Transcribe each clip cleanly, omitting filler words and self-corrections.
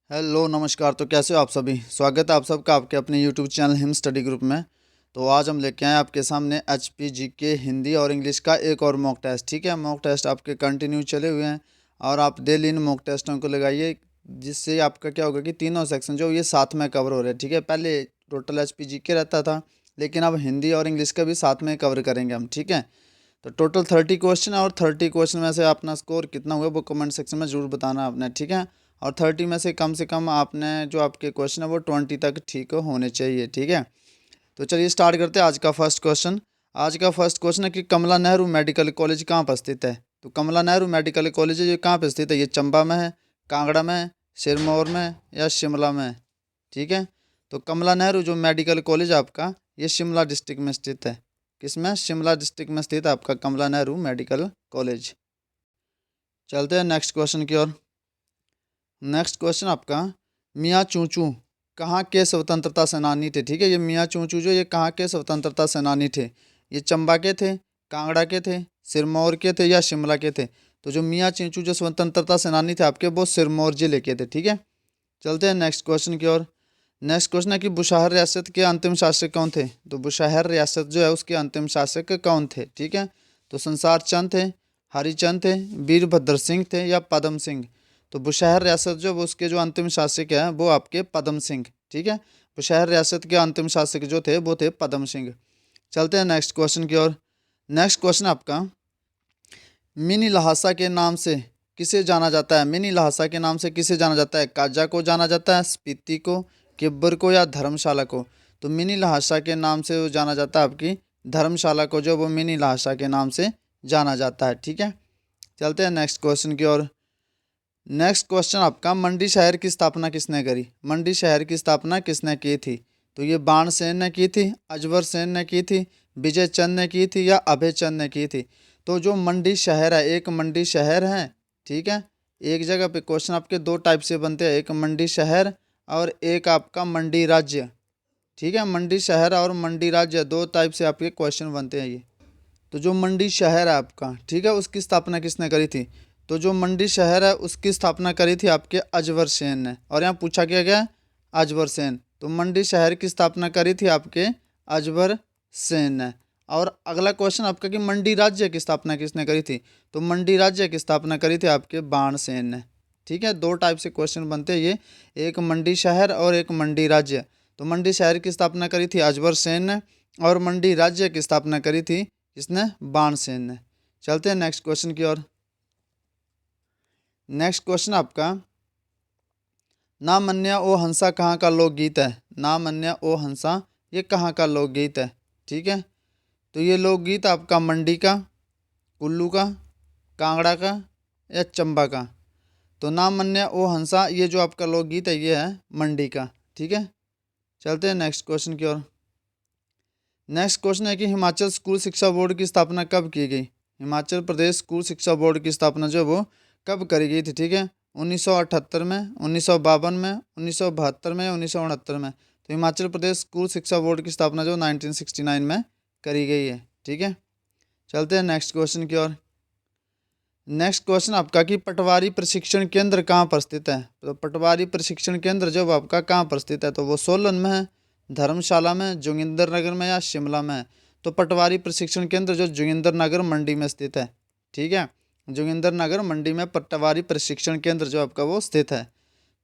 Hello नमस्कार। तो कैसे हो आप सभी। स्वागत है आप सबका आपके अपने YouTube channel him study group में। तो आज हम लेके आए आपके सामने HPGK हिंदी और इंग्लिश का एक और मॉक टेस्ट। ठीक है, मॉक टेस्ट आपके कंटिन्यू चले हुए हैं और आप डेली इन मॉक टेस्टों को लगाइए, जिससे आपका क्या होगा कि तीनों सेक्शन जो ये साथ में कवर हो रहे हैं। ठीक है, पहले टोटल HPGK रहता था, लेकिन अब हिंदी और इंग्लिश का भी साथ में कवर करेंगे हम। ठीक है, तो टोटल 30 क्वेश्चन है और 30 क्वेश्चन में से अपना स्कोर कितना हुआ वो कमेंट सेक्शन में जरूर बताना आपने। ठीक है, और 30 में से कम आपने जो आपके क्वेश्चन है वो 20 तक ठीक होने चाहिए। ठीक है, तो चलिए स्टार्ट करते हैं आज का फर्स्ट क्वेश्चन। आज का फर्स्ट क्वेश्चन है कि कमला नेहरू मेडिकल कॉलेज कहाँ पर स्थित है। तो कमला नेहरू मेडिकल कॉलेज ये कहाँ पर स्थित है, ये चंबा में है, कांगड़ा में है, सिरमौर में या शिमला में है। ठीक है, तो कमला नेहरू जो मेडिकल कॉलेज आपका ये शिमला डिस्ट्रिक्ट में स्थित है। किसमें, शिमला डिस्ट्रिक्ट में स्थित है आपका कमला नेहरू मेडिकल कॉलेज। चलते हैं नेक्स्ट क्वेश्चन की ओर। नेक्स्ट क्वेश्चन आपका, मियाँ चूचू कहाँ के स्वतंत्रता सेनानी थे। ठीक है, ये मियाँ चूचू जो ये कहाँ के स्वतंत्रता सेनानी थे, ये चंबा के थे, कांगड़ा के थे, सिरमौर के थे या शिमला के थे। तो जो मियाँ चूचू जो स्वतंत्रता सेनानी थे आपके वो सिरमौर जिले के थे। ठीक है, चलते हैं नेक्स्ट क्वेश्चन की ओर। नेक्स्ट क्वेश्चन है कि बुशहर रियासत के अंतिम शासक कौन थे। तो बुशहर रियासत जो है उसके अंतिम शासक कौन थे। ठीक है, तो संसार चंद थे, हरिचंद थे, वीरभद्र सिंह थे या पदम सिंह। तो बुशहर रियासत जो उसके जो अंतिम शासक हैं वो आपके पदम सिंह। ठीक है, बुशहर रियासत के अंतिम शासक जो थे वो थे पदम सिंह। चलते हैं नेक्स्ट क्वेश्चन की ओर। नेक्स्ट क्वेश्चन आपका, मिनी लहासा के नाम से किसे जाना जाता है। मिनी लहासा के नाम से किसे जाना जाता है, काजा को जाना जाता है, स्पीति को, किब्बर को या धर्मशाला को। तो मिनी लहासा के नाम से वो जाना जाता है आपकी धर्मशाला को, जो वो मिनी लहासा के नाम से जाना जाता है। ठीक है, चलते हैं नेक्स्ट क्वेश्चन की ओर। नेक्स्ट क्वेश्चन आपका, मंडी शहर की स्थापना किसने करी। मंडी शहर की स्थापना किसने की थी। तो ये बाणसेन ने की थी, अजवर सेन ने की थी, विजय चंद ने की थी या अभय चंद ने की थी। तो जो मंडी शहर है, एक मंडी शहर है। ठीक है, एक जगह पे क्वेश्चन आपके दो टाइप से बनते हैं, एक मंडी शहर और एक आपका मंडी राज्य। ठीक है, मंडी शहर और मंडी राज्य दो टाइप से आपके क्वेश्चन बनते हैं ये। तो जो मंडी शहर है आपका, ठीक है, उसकी स्थापना किसने करी थी। तो जो मंडी शहर है उसकी स्थापना करी थी आपके अजवर सेन ने। और यहाँ पूछा क्या गया, अजवर सेन। तो मंडी शहर की स्थापना करी थी आपके अजवर सेन ने। और अगला क्वेश्चन आपका कि मंडी राज्य की स्थापना किसने करी थी। तो मंडी राज्य की स्थापना करी थी आपके बाणसेन ने। ठीक है, दो टाइप से क्वेश्चन बनते हैं ये, एक मंडी शहर और एक मंडी राज्य। तो मंडी शहर की स्थापना करी थी अजवर सेन ने और मंडी राज्य की स्थापना करी थी किसने, बाणसेन ने। चलते हैं नेक्स्ट क्वेश्चन की ओर। नेक्स्ट क्वेश्चन आपका, ना मन्या ओ हंसा कहाँ का लोकगीत है। ना मन्या ओ हंसा ये कहाँ का लोकगीत है। ठीक है, तो ये लोकगीत आपका मंडी का, कुल्लू का, कांगड़ा का या चंबा का। तो ना मन्या ओ हंसा ये जो आपका लोकगीत है ये है मंडी का। ठीक है, चलते हैं नेक्स्ट क्वेश्चन की ओर। नेक्स्ट क्वेश्चन है कि हिमाचल स्कूल शिक्षा बोर्ड की स्थापना कब की गई। हिमाचल प्रदेश स्कूल शिक्षा बोर्ड की स्थापना जो वो कब करी गई थी। ठीक है, 1978 में, 1952 में, 1972 में, 1969 में। तो हिमाचल प्रदेश स्कूल शिक्षा बोर्ड की स्थापना जो 1969 में करी गई है। ठीक है, चलते हैं नेक्स्ट क्वेश्चन की ओर। नेक्स्ट क्वेश्चन आपका कि पटवारी प्रशिक्षण केंद्र कहाँ पर स्थित है। तो पटवारी प्रशिक्षण केंद्र जो आपका कहाँ पर स्थित है, तो वो सोलन में है, धर्मशाला में, जोगिंदरनगर में या शिमला में है। तो पटवारी प्रशिक्षण केंद्र जो जोगिंदरनगर मंडी में स्थित है। ठीक है, जोगिंदरनगर मंडी में पटवारी प्रशिक्षण केंद्र जो आपका वो स्थित है।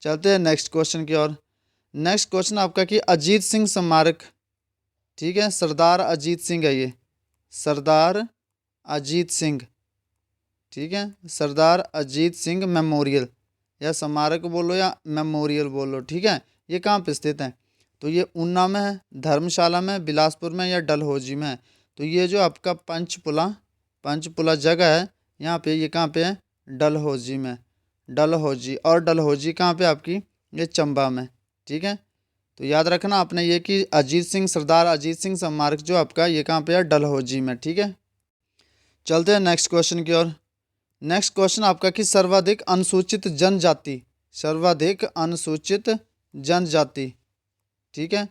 चलते हैं नेक्स्ट क्वेश्चन की ओर। नेक्स्ट क्वेश्चन आपका कि अजीत सिंह स्मारक, ठीक है, सरदार अजीत सिंह है ये, सरदार अजीत सिंह। ठीक है, सरदार अजीत सिंह मेमोरियल या स्मारक बोलो या मेमोरियल बोलो। ठीक है, ये कहाँ पे स्थित है। तो ये ऊना में है, धर्मशाला में, बिलासपुर में या डलहौजी में है। तो ये जो आपका पंचपुला जगह है यहाँ पे, ये कहाँ पे है, डलहौजी में, डलहौजी। और डलहौजी कहाँ पे आपकी, ये चंबा में। ठीक है, तो याद रखना आपने ये कि अजीत सिंह, सरदार अजीत सिंह स्मारक जो आपका ये कहाँ पे है, डलहौजी में। ठीक है, चलते हैं नेक्स्ट क्वेश्चन की ओर। नेक्स्ट क्वेश्चन आपका कि सर्वाधिक अनुसूचित जनजाति, सर्वाधिक अनुसूचित जनजाति, ठीक है,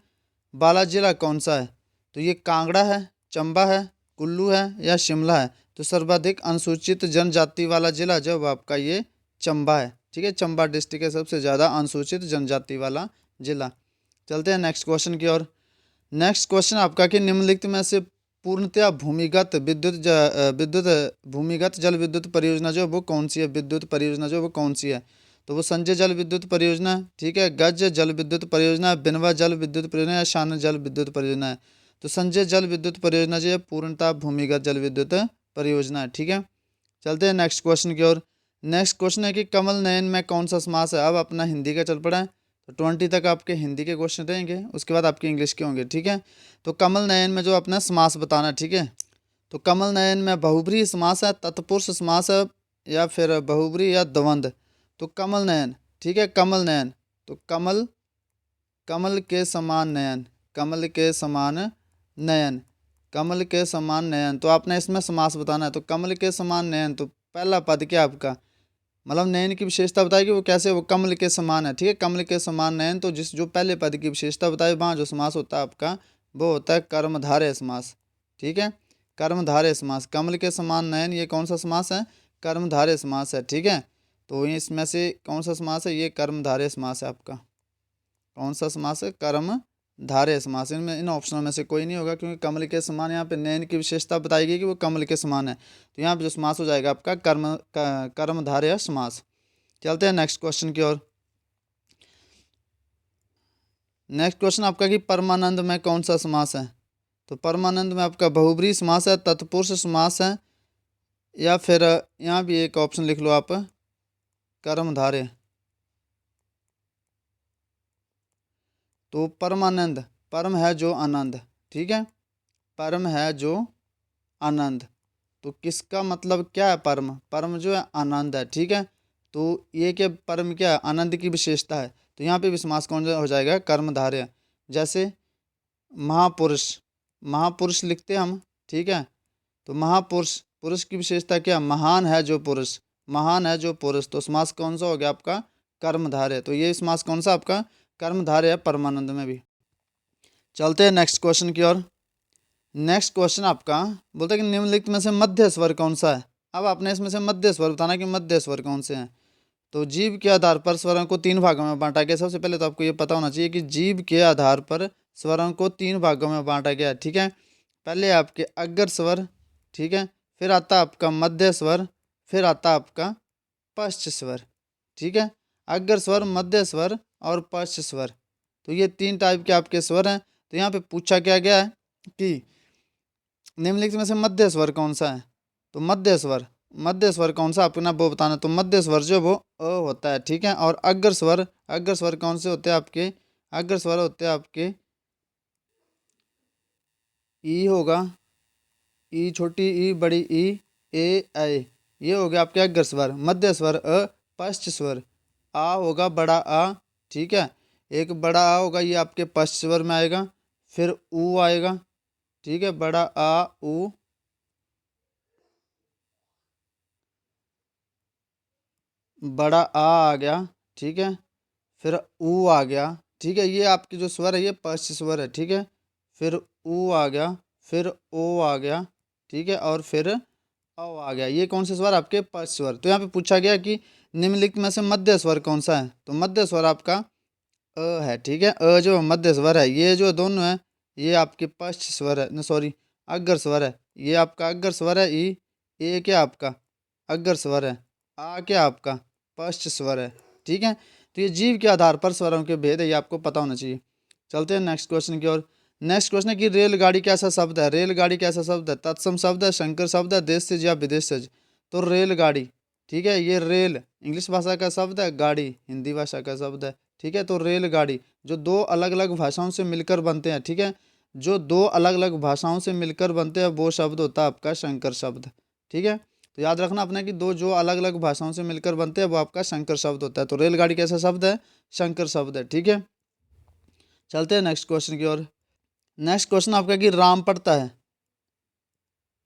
वाला जिला कौन सा है। तो ये कांगड़ा है, चंबा है, कुल्लू है या शिमला है। तो सर्वाधिक अनुसूचित जनजाति वाला जिला जो आपका ये चंबा है। ठीक है, चंबा डिस्ट्रिक्ट है सबसे ज़्यादा अनुसूचित जनजाति वाला जिला। चलते हैं नेक्स्ट क्वेश्चन की ओर। नेक्स्ट क्वेश्चन आपका कि निम्नलिखित में से पूर्णतया विद्युत भूमिगत जल विद्युत परियोजना जो वो कौन सी है, विद्युत परियोजना जो वो कौन सी है। तो वो संजय जल विद्युत परियोजना, ठीक है, गज जल विद्युत परियोजना, बिनवा जल विद्युत परियोजना या शान जल विद्युत परियोजना है। तो संजय जल विद्युत परियोजना जो है पूर्णतः भूमिगत जल विद्युत परियोजना है, ठीक है। चलते हैं नेक्स्ट क्वेश्चन की ओर। नेक्स्ट क्वेश्चन है कि कमल नयन में कौन सा समास है। अब अपना हिंदी का चल पड़ा है, तो 20 तक आपके हिंदी के क्वेश्चन रहेंगे, उसके बाद आपके इंग्लिश के होंगे, ठीक है। तो कमल नयन में जो अपना समास बताना है, ठीक है। तो कमल नयन में बहुब्रीहि समास है, तत्पुरुष समास है, या फिर बहुब्रीहि या द्वंद्व। तो कमल नयन, ठीक है, कमल नयन, तो कमल, कमल के समान नयन, कमल के समान नयन, कमल के समान नयन। तो आपने इसमें समास बताना है। तो कमल के समान नयन, तो पहला पद क्या आपका, मतलब नयन की विशेषता बताएगी वो कैसे, वो कमल के समान है, ठीक है, कमल के समान नयन। तो जिस जो पहले पद की विशेषता बताए वहाँ जो समास होता है आपका वो होता है कर्मधारय समास, ठीक है, कर्मधारय समास। कमल के समान नयन ये कौन सा समास है, कर्मधारय समास है, ठीक है। तो इसमें से कौन सा समास है, ये कर्मधारय समास है आपका। कौन सा समास है, कर्मधारय समास। इनमें इन ऑप्शनों में से कोई नहीं होगा, क्योंकि कमल के समान यहाँ पे नयन की विशेषता बताई गई कि वो कमल के समान है। तो यहाँ पे जो समास हो जाएगा आपका कर्मधारय समास। चलते हैं नेक्स्ट क्वेश्चन की ओर। नेक्स्ट क्वेश्चन आपका कि परमानंद में कौन सा समास है। तो परमानंद में आपका बहुब्रीहि समास है, तत्पुरुष समास है, या फिर यहाँ भी एक ऑप्शन लिख लो आप, कर्मधारय। तो परमानंद, परम है जो आनंद, ठीक है, परम है जो आनंद। तो किसका मतलब क्या है, परम, परम जो है आनंद है, ठीक है। तो ये क्या परम क्या है, आनंद की विशेषता है। तो यहाँ पे भी समास कौन सा हो जाएगा, कर्मधारय। जैसे महापुरुष, महापुरुष लिखते हैं हम, ठीक है। तो महापुरुष, पुरुष की विशेषता क्या, महान है जो पुरुष, महान है जो पुरुष। तो समास कौन सा हो गया आपका, कर्मधारय। तो ये समास कौन सा आपका, कर्मधारय है परमानंद में भी। चलते हैं नेक्स्ट क्वेश्चन की ओर। नेक्स्ट क्वेश्चन आपका बोलता है कि निम्नलिखित में से मध्य स्वर कौन सा है। अब आपने इसमें से मध्य स्वर बताना कि मध्य स्वर कौन से हैं। तो जीभ के आधार पर स्वरों को 3 भागों में बांटा गया। सबसे पहले तो आपको ये पता होना चाहिए कि जीभ के आधार पर स्वरों को 3 भागों में बांटा गया, ठीक है। पहले आपके अग्र स्वर, ठीक है, फिर आता आपका मध्य स्वर, फिर आता आपका पश्च स्वर, ठीक है। अग्र स्वर, मध्य स्वर और पश्च स्वर, तो ये 3 टाइप के आपके स्वर हैं। तो यहाँ पे पूछा क्या गया है कि निम्नलिखित में से मध्य स्वर कौन सा है। तो मध्य स्वर, मध्य स्वर कौन सा आपको ना वो बताना। तो मध्य स्वर जो वो अ होता है, ठीक है। और अग्र स्वर, अग्र स्वर कौन से होते हैं आपके, अग्र स्वर होते हैं आपके ई होगा, ई छोटी ई बड़ी ई, ए ऐ, ये हो गया आपके अग्र स्वर। मध्य स्वर अ, पश्च स्वर आ होगा बड़ा आ, ठीक है, एक बड़ा आ होगा, ये आपके पश्च स्वर में आएगा। फिर ऊ आएगा, ठीक है, बड़ा आ ऊ, बड़ा आ गया, ठीक है, फिर ऊ आ गया, ठीक है, ये आपके जो स्वर है ये पश्च स्वर है, ठीक है। फिर ऊ आ गया, फिर ओ आ गया, ठीक है, और फिर औ आ गया। ये कौन से स्वर आपके पश्च स्वर। तो यहाँ पे पूछा गया कि निम्नलिखित में से मध्य स्वर कौन सा है। तो मध्य स्वर आपका अ है, ठीक है, अ जो मध्य स्वर है, ये जो दोनों है ये आपके पश्च स्वर है, न सॉरी अग्र स्वर है। ये आपका अग्र स्वर है ई, ए क्या आपका अग्र स्वर है, आ क्या आपका पश्च स्वर है, ठीक है। तो ये जीव के आधार पर स्वरों के भेद है, ये आपको पता होना चाहिए। चलते हैं नेक्स्ट क्वेश्चन की ओर। नेक्स्ट क्वेश्चन है कि रेलगाड़ी कैसा शब्द है। रेलगाड़ी कैसा शब्द है, तत्सम शब्द है, संकर शब्द है, देशज या विदेशज। तो रेलगाड़ी, ठीक है, ये रेल इंग्लिश भाषा का शब्द है, गाड़ी हिंदी भाषा का शब्द है, ठीक है। तो रेलगाड़ी जो 2 अलग अलग भाषाओं से मिलकर बनते हैं, ठीक है, जो 2 अलग अलग भाषाओं से मिलकर बनते हैं वो शब्द होता है आपका संकर शब्द, ठीक है। तो याद रखना अपने कि 2 जो अलग अलग भाषाओं से मिलकर बनते हैं वो आपका संकर शब्द होता है। तो रेलगाड़ी कैसा शब्द है, संकर शब्द है, ठीक है। चलते हैं नेक्स्ट क्वेश्चन की ओर। नेक्स्ट क्वेश्चन आपका कि राम पढ़ता है,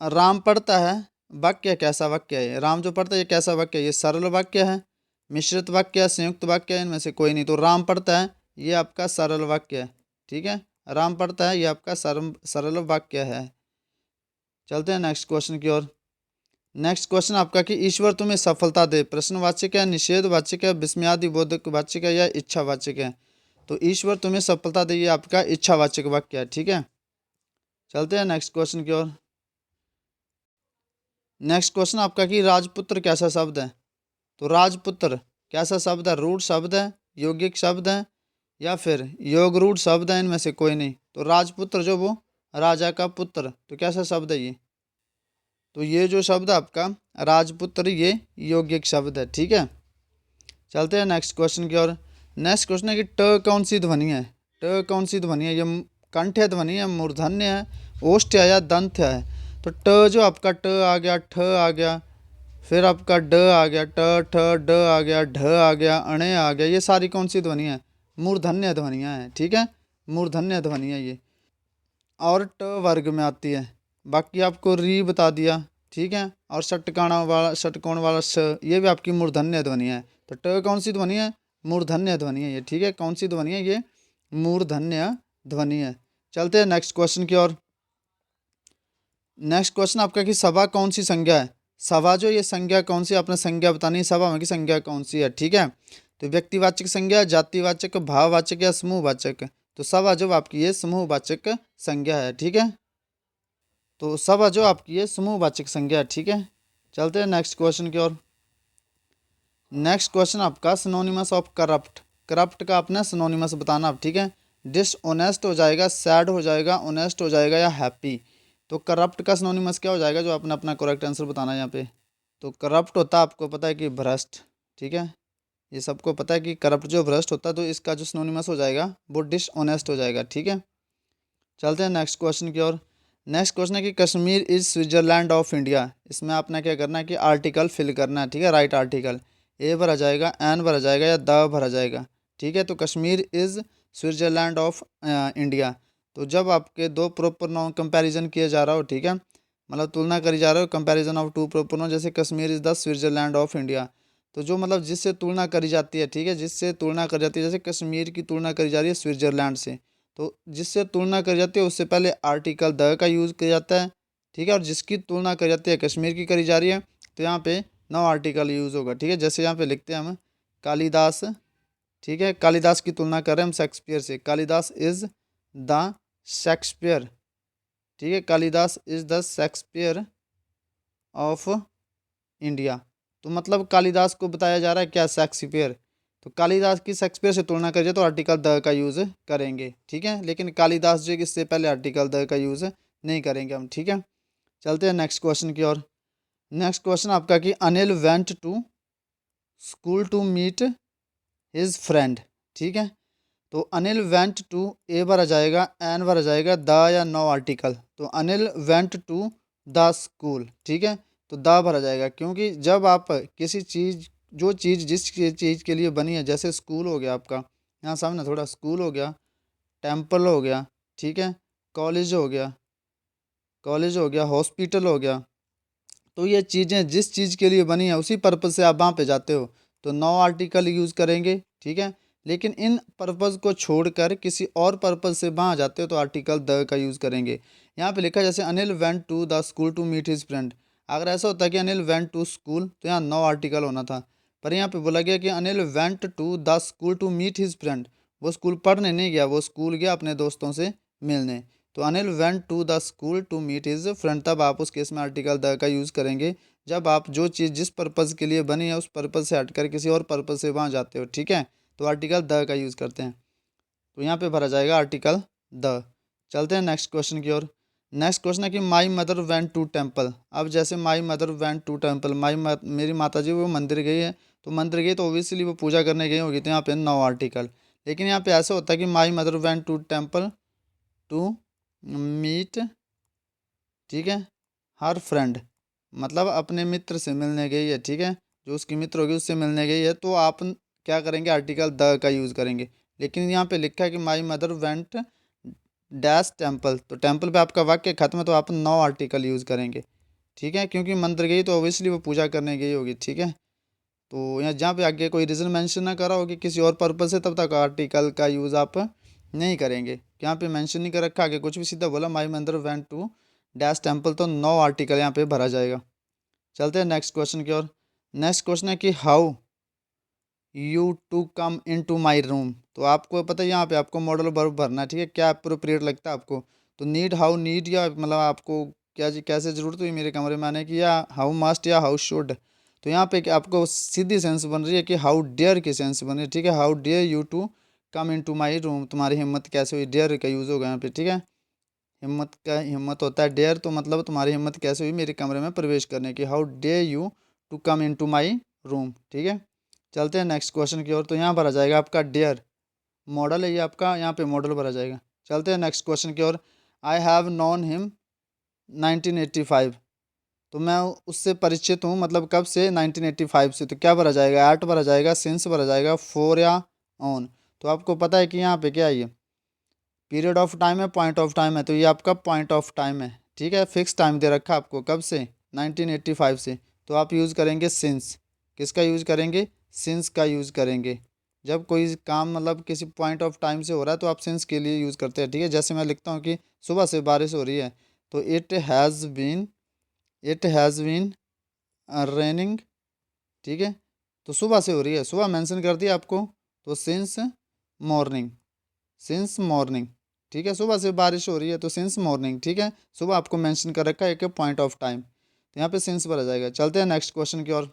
राम पढ़ता है वाक्य कैसा वाक्य है। राम जो पढ़ता है ये कैसा वाक्य है, ये सरल वाक्य है, मिश्रित वाक्य है, संयुक्त वाक्य है, इनमें से कोई नहीं। तो राम पढ़ता है ये आपका सरल वाक्य है, ठीक है, राम पढ़ता है ये आपका सरल वाक्य है। चलते हैं नेक्स्ट क्वेश्चन की ओर। नेक्स्ट क्वेश्चन आपका कि ईश्वर तुम्हें सफलता दे, प्रश्नवाचक है, निषेधवाचक है, विस्मयादि बोधक वाचक है या इच्छावाचक है। तो ईश्वर तुम्हें सफलता दे ये आपका इच्छावाचक वाक्य है, ठीक है। चलते हैं नेक्स्ट क्वेश्चन की ओर। नेक्स्ट क्वेश्चन आपका कि राजपुत्र कैसा शब्द है। तो राजपुत्र कैसा शब्द है, रूढ़ शब्द है, यौगिक शब्द है या फिर योग रूढ़ शब्द है, इनमें से कोई नहीं। तो राजपुत्र जो वो राजा का पुत्र, तो कैसा शब्द है ये। तो ये जो शब्द है आपका राजपुत्र ये यौगिक शब्द है, ठीक है। चलते हैं नेक्स्ट क्वेश्चन की ओर। नेक्स्ट क्वेश्चन है कि ट कौन सी ध्वनि है। ट कौन सी ध्वनि है, ये कंठ्य ध्वनि है, मूर्धन्य है, ओष्ठ्य है या दंत्य है। तो ट जो आपका ट आ गया, ठ आ गया, फिर आपका ड आ गया, ट ठ ड आ गया, ढ आ गया, अणे आ गया, ये सारी कौन सी ध्वनि है, मूर्धन्य ध्वनियाँ हैं, ठीक है, मूर्धन्य ध्वनि है ये, और ट वर्ग में आती है। बाकी आपको री बता दिया, ठीक है, और षटकाणा वाला षटकोण वाला श, ये भी आपकी मूर्धन्य ध्वनि है। तो ट कौन सी ध्वनि है, मूर्धन्य ध्वनि है ये, ठीक है, कौन सी ध्वनि है ये, मूर्धन्य ध्वनि है। चलते हैं नेक्स्ट क्वेश्चन की ओर। नेक्स्ट क्वेश्चन आपका कि सभा कौन सी संज्ञा है। सभा जो ये संज्ञा कौन सी, आपने संज्ञा बतानी है, सभा में की संज्ञा कौन सी है, ठीक है। तो व्यक्तिवाचक संज्ञा, जातिवाचक, भाववाचक या समूहवाचक। तो सभा जो आपकी ये समूहवाचक संज्ञा है, ठीक है। तो सभा जो आपकी ये समूहवाचक संज्ञा है, ठीक है। चलते हैं नेक्स्ट क्वेश्चन की ओर। नेक्स्ट क्वेश्चन आपका सिनोनिमस ऑफ करप्ट। करप्ट का अपना सिनोनिमस बताना आप, ठीक है। डिसऑनेस्ट हो जाएगा, सैड हो जाएगा, ऑनेस्ट हो जाएगा या हैप्पी। तो करप्ट का सिनोनिमस क्या हो जाएगा, जो आपने अपना करेक्ट आंसर बताना है यहाँ पे। तो करप्ट होता है, आपको पता है कि भ्रष्ट, ठीक है, ये सबको पता है कि करप्ट जो भ्रष्ट होता है, तो इसका जो सिनोनिमस हो जाएगा वो डिसऑनेस्ट हो जाएगा, ठीक है। चलते हैं नेक्स्ट क्वेश्चन की ओर। नेक्स्ट क्वेश्चन है कि Kashmir is Switzerland of India. इसमें आपने क्या करना है कि आर्टिकल फिल करना है, ठीक है, राइट आर्टिकल। ए भरा जाएगा, एन भरा जाएगा या द भरा जाएगा, ठीक है। तो Kashmir is Switzerland of India. तो जब आपके दो प्रॉपर नाउन कंपैरिजन किया जा रहा हो, ठीक है, मतलब तुलना करी जा रहा हो, comparison of two proper noun, जैसे Kashmir is the Switzerland of India. तो जो मतलब जिससे तुलना करी जाती है, ठीक है, जिससे तुलना करी जाती है, जैसे कश्मीर की तुलना करी जा रही है स्विट्जरलैंड से, तो जिससे तुलना करी जाती है उससे पहले आर्टिकल द का यूज़ किया जाता है, ठीक है। और जिसकी तुलना करी जाती है कश्मीर की करी जा रही है, तो यहाँ पे नो आर्टिकल यूज़ होगा, ठीक है। जैसे यहाँ पे लिखते हैं हम कालिदास, ठीक है, कालिदास की तुलना कर रहे हैं हम शेक्सपियर से, कालिदास इज द शेक्सपियर, ठीक है, Kalidas is the Shakespeare of India. तो मतलब कालिदास को बताया जा रहा है क्या, शेक्सपियर। तो कालिदास की शेक्सपियर से तुलना करिए तो आर्टिकल द का यूज़ करेंगे, ठीक है, लेकिन कालिदास जो इससे पहले आर्टिकल द का यूज़ नहीं करेंगे हम, ठीक है। चलते हैं नेक्स्ट क्वेश्चन की ओर। नेक्स्ट क्वेश्चन आपका कि Anil went to school to meet his friend, ठीक है। तो अनिल वेंट टू, ए भरा जाएगा, एन भरा जाएगा, द या नो आर्टिकल। तो Anil went to the school, ठीक है, तो द भरा जाएगा, क्योंकि जब आप किसी चीज़, जो चीज़ जिस चीज़ के लिए बनी है, जैसे स्कूल हो गया आपका, यहाँ सामने थोड़ा स्कूल हो गया, टेम्पल हो गया, ठीक है, कॉलेज हो गया, कॉलेज हो गया, हॉस्पिटल हो गया, तो ये चीज़ें जिस चीज़ के लिए बनी है उसी पर्पज़ से आप वहाँ पे जाते हो, तो नो आर्टिकल यूज़ करेंगे, ठीक है। लेकिन इन पर्पज़ को छोड़कर किसी और पर्पज़ से वहाँ जाते हो तो आर्टिकल द का यूज़ करेंगे। यहाँ पे लिखा है जैसे Anil went to the school to meet his friend. अगर ऐसा होता कि अनिल वेंट टू स्कूल, तो यहाँ नो आर्टिकल होना था, पर यहाँ पे बोला गया कि Anil went to the school to meet his friend. वो स्कूल पढ़ने नहीं गया, वो स्कूल गया अपने दोस्तों से मिलने। तो Anil went to the school to meet his friend, तब आप उस केस में आर्टिकल द का यूज़ करेंगे जब आप जो चीज़ जिस पर्पज़ के लिए बनी है उस पर्पज़ से हटकर किसी और पर्पज़ से वहाँ जाते हो, ठीक है। तो आर्टिकल द का यूज़ करते हैं, तो यहाँ पे भरा जाएगा आर्टिकल द। चलते हैं नेक्स्ट क्वेश्चन की ओर। नेक्स्ट क्वेश्चन है कि my mother went to temple. अब जैसे my mother went to temple, मेरी माता जी वो मंदिर गई है, तो मंदिर गई तो ओबियसली वो पूजा करने गई होगी, तो यहाँ पे नो आर्टिकल। लेकिन यहाँ पे ऐसा होता है कि my mother went to temple to meet, ठीक है, हर फ्रेंड, मतलब अपने मित्र से मिलने गई है, ठीक है, जो उसकी मित्र होगी उससे मिलने गई है, तो आप क्या करेंगे, आर्टिकल द का यूज़ करेंगे। लेकिन यहाँ पे लिखा है कि my mother went dash temple, तो टेम्पल पे आपका वाक्य खत्म है, तो आप नो आर्टिकल यूज़ करेंगे, ठीक है, क्योंकि मंदिर गई तो ऑब्वियसली वो पूजा करने गई होगी, ठीक है। तो यहाँ जहाँ पे आगे कोई रीज़न मेंशन ना करा हो कि किसी और पर्पज़ से, तब तक आर्टिकल का यूज़ आप नहीं करेंगे। यहाँ पे मेंशन नहीं कर रखा, आगे कुछ भी सीधा बोला my mother went to dash temple, तो नो आर्टिकल यहाँ पे भरा जाएगा। चलते हैं नेक्स्ट क्वेश्चन की ओर। नेक्स्ट क्वेश्चन है कि how you to come in to my room. तो आपको पता है यहाँ पे आपको मॉडल वर्ब भरना है, ठीक है, क्या अप्रोप्रिएट लगता है आपको। तो नीड, हाउ नीड, या मतलब आपको क्या जी कैसे ज़रूरत हुई मेरे कमरे में आने की, या हाउ मस्ट या हाउ शुड। तो यहाँ पे आपको सीधी सेंस बन रही है कि हाउ डेयर की सेंस बन रही है, ठीक है। How dare you to come in to my room, तुम्हारी हिम्मत कैसे हुई, डेयर का यूज़ होगा यहाँ पे, ठीक है। हिम्मत होता है डेयर, तो मतलब तुम्हारी हिम्मत कैसे हुई मेरे कमरे में प्रवेश करने की, how dare you to come in to my room, ठीक है। चलते हैं नेक्स्ट क्वेश्चन की ओर। तो यहाँ पर आ जाएगा आपका डेयर, मॉडल है ये आपका, यहाँ पे मॉडल भरा जाएगा। चलते हैं नेक्स्ट क्वेश्चन की ओर। I have known him 1985। तो मैं उससे परिचित हूँ, मतलब कब से, 1985 से। तो क्या भरा जाएगा, एट भरा जाएगा, सिंस भरा जाएगा, फोर या ऑन। तो आपको पता है कि यहाँ पे क्या है, ये पीरियड ऑफ टाइम है, पॉइंट ऑफ टाइम है, तो ये आपका पॉइंट ऑफ टाइम है, ठीक है। फिक्स टाइम दे रखा आपको, कब से, 1985 से। तो आप यूज़ करेंगे सिंस। किसका यूज़ करेंगे, सिंस का यूज़ करेंगे। जब कोई काम मतलब किसी पॉइंट ऑफ टाइम से हो रहा है तो आप सिंस के लिए यूज़ करते हैं, ठीक है। जैसे मैं लिखता हूँ कि सुबह से बारिश हो रही है, तो इट हैज़ बीन रेनिंग, ठीक है। तो सुबह से हो रही है, सुबह मेंशन कर दिया आपको, तो मॉर्निंग सिंस मॉर्निंग, ठीक है। सुबह से बारिश हो रही है तो सिंस मॉर्निंग, ठीक है। सुबह आपको मेंशन कर रखा है एक पॉइंट ऑफ टाइम, तो यहाँ पे सिंस पर आ जाएगा। चलते हैं नेक्स्ट क्वेश्चन की ओर।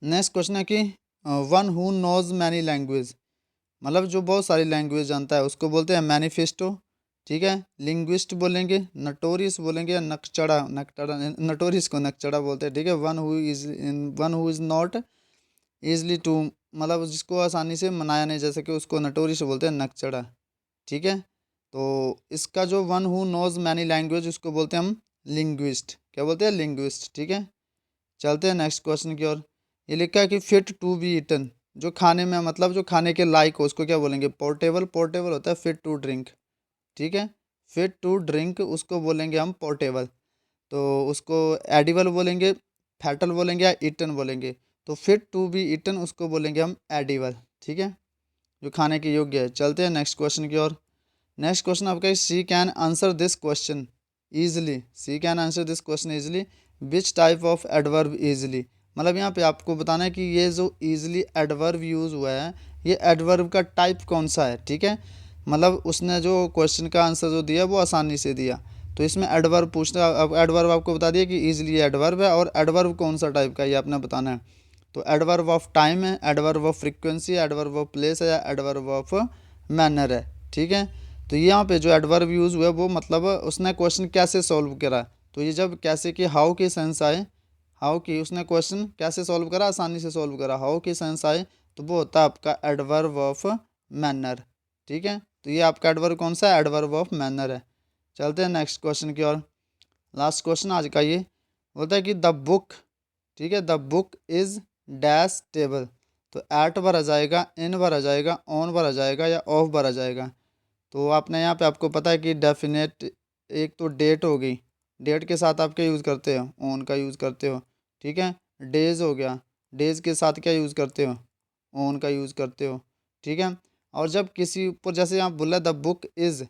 नेक्स्ट क्वेश्चन है कि one who knows many language, मतलब जो बहुत सारी लैंग्वेज जानता है उसको बोलते हैं मैनिफेस्टो, ठीक है। लिंग्विस्ट बोलेंगे, नटोरियस बोलेंगे, या नकचड़ा, नटोरियस को नकचड़ा बोलते हैं, ठीक है। One who is not easily to, मतलब जिसको आसानी से मनाया नहीं जा सके उसको नटोरियस बोलते हैं, नकचड़ा, ठीक है। तो इसका जो one who knows many language उसको बोलते हैं हम लिंग्विस्ट, क्या बोलते हैं, लिंग्विस्ट, ठीक है। चलते हैं नेक्स्ट क्वेश्चन की ओर। ये लिखा है कि फिट टू बी ईटन, जो खाने में मतलब जो खाने के लायक हो उसको क्या बोलेंगे, पोर्टेबल। पोर्टेबल होता है फिट टू ड्रिंक, ठीक है। फिट टू ड्रिंक उसको बोलेंगे हम पोर्टेबल। तो उसको एडिबल बोलेंगे, फैटल बोलेंगे, या ईटन बोलेंगे। तो फिट टू बी ईटन उसको बोलेंगे हम एडिबल, ठीक है, जो खाने के योग्य है। चलते हैं नेक्स्ट क्वेश्चन की ओर। नेक्स्ट क्वेश्चन आपका, she can answer this question easily. She can answer this question easily, which type of adverb easily. मतलब यहाँ पे आपको बताना है कि ये जो ईजिली एडवर्ब यूज़ हुआ है, ये एडवर्ब का टाइप कौन सा है, ठीक है। मतलब उसने जो क्वेश्चन का आंसर जो दिया वो आसानी से दिया, तो इसमें एडवर्ब पूछना। अब एडवर्ब आपको बता दिया कि ईजिली एडवर्ब है, और एडवर्ब कौन सा टाइप का ये आपने बताना है। तो एडवर्ब ऑफ टाइम है, adverb of frequency, adverb of place है, या एडवर्ब ऑफ मैनर है, ठीक है। तो यहाँ पे जो एडवर्ब यूज़ हुआ है वो मतलब उसने क्वेश्चन कैसे सॉल्व करा। तो ये जब कैसे कि हाउ की सेंस आए, हाउ की उसने क्वेश्चन कैसे सॉल्व करा, आसानी से सॉल्व करा, हाउ की सेंस आए, तो वो होता है आपका एडवर्ब ऑफ मैनर, ठीक है। तो ये आपका एडवर्ब कौन सा है, एडवर्ब ऑफ मैनर है। चलते हैं नेक्स्ट क्वेश्चन की ओर। लास्ट क्वेश्चन आज का ये बोलता है कि द बुक, ठीक है, the book is dash table. तो एट भरा जाएगा, इन भरा जाएगा, ऑन भरा जाएगा, या ऑफ भरा जाएगा। तो आपने यहाँ पे आपको पता है कि डेफिनेट, एक तो डेट हो गई, डेट के साथ आप क्या यूज़ करते हो, ऑन का यूज़ करते हो, ठीक है। डेज हो गया, डेज के साथ क्या यूज़ करते हो, ऑन का यूज़ करते हो, ठीक है। और जब किसी ऊपर जैसे यहाँ बोला द बुक इज़,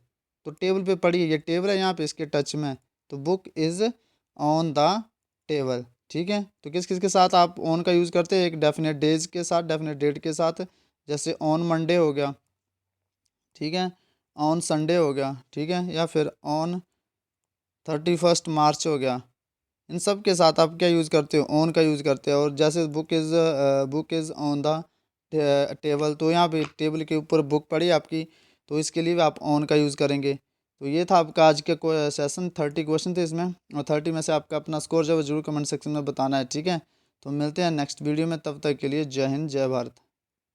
तो टेबल पे पड़ी है, ये टेबल है यहाँ पे इसके टच में, तो book is on the table, ठीक है। तो किस किस के साथ आप ऑन का यूज़ करते हैं, एक डेफिनेट डेज के साथ, डेफिनेट डेट के साथ, जैसे ऑन मंडे हो गया, ठीक है, ऑन संडे हो गया, ठीक है, या फिर ऑन 31 मार्च हो गया। इन सब के साथ आप क्या यूज़ करते हो, ऑन का यूज़ करते हो। और जैसे book is on the table, तो यहाँ पे टेबल के ऊपर बुक पड़ी आपकी, तो इसके लिए भी आप ऑन का यूज़ करेंगे। तो ये था आपका आज का सेशन, 30 क्वेश्चन थे इसमें, और 30 में से आपका अपना स्कोर जो है जरूर कमेंट सेक्शन में बताना है, ठीक है। तो मिलते हैं नेक्स्ट वीडियो में, तब तक के लिए जय हिंद जय भारत।